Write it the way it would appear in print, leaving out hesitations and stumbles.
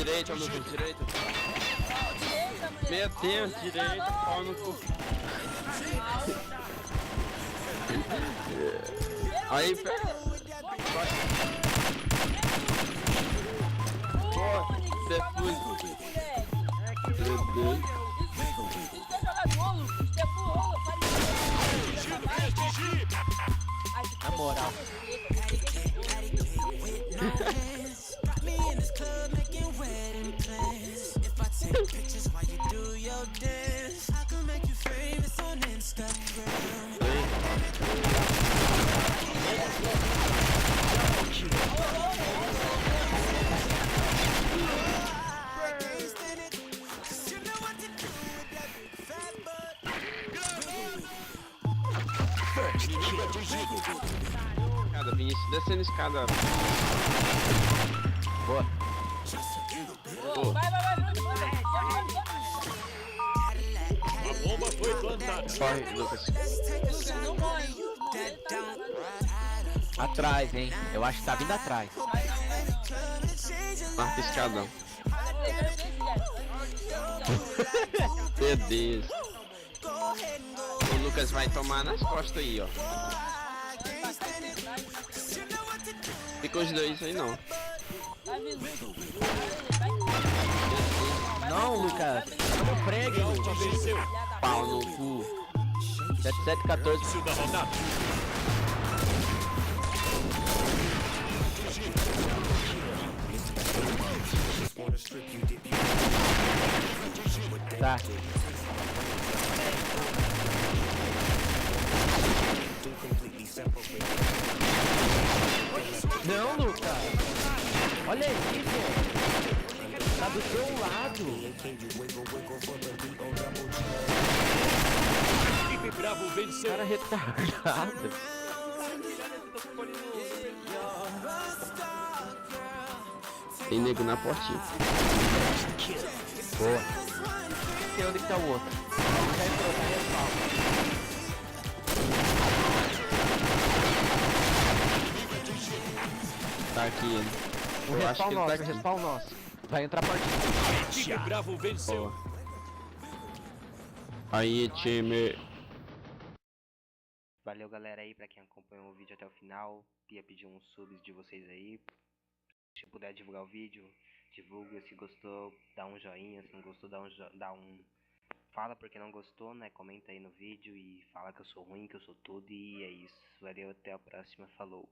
Direita, Lucas, direita. Meu Deus, direita, pau no cu. Aí, defuso. Meu Deus. Na moral. Escada, Vinícius, descendo escada. Boa. Boa. Vai. A bomba foi plantada. Corre, Lucas. Não morre. Atrás, hein? Eu acho que tá vindo atrás. Marca escadão. Meu Deus. O Lucas vai tomar nas costas aí, ó. Fica os dois aí não. Não, Lucas. Não fregue, Lucas. Venceu. Pau no cu. 77-14. Início da rodada. Tá. Não, Lucas. Olha isso. Tá do seu lado. Equipe Bravo venceu. Cara retardado. Tem nego na portinha. Boa. Sei onde que tá o outro. Já entrou, tá respaldo. Tá aqui ele. O Eu acho respawn que ele tá nosso, o aqui. respawn nosso. Vai entrar a partida. Equipe Bravo venceu. Aí, time. Valeu, galera aí, pra quem acompanhou o vídeo até o final. Ia pedir uns subs de vocês aí. Se puder divulgar o vídeo, divulga. Se gostou, dá um joinha. Se não gostou, dá um... Fala porque não gostou, né? Comenta aí no vídeo e fala que eu sou ruim, que eu sou tudo. E é isso. Valeu, até a próxima. Falou.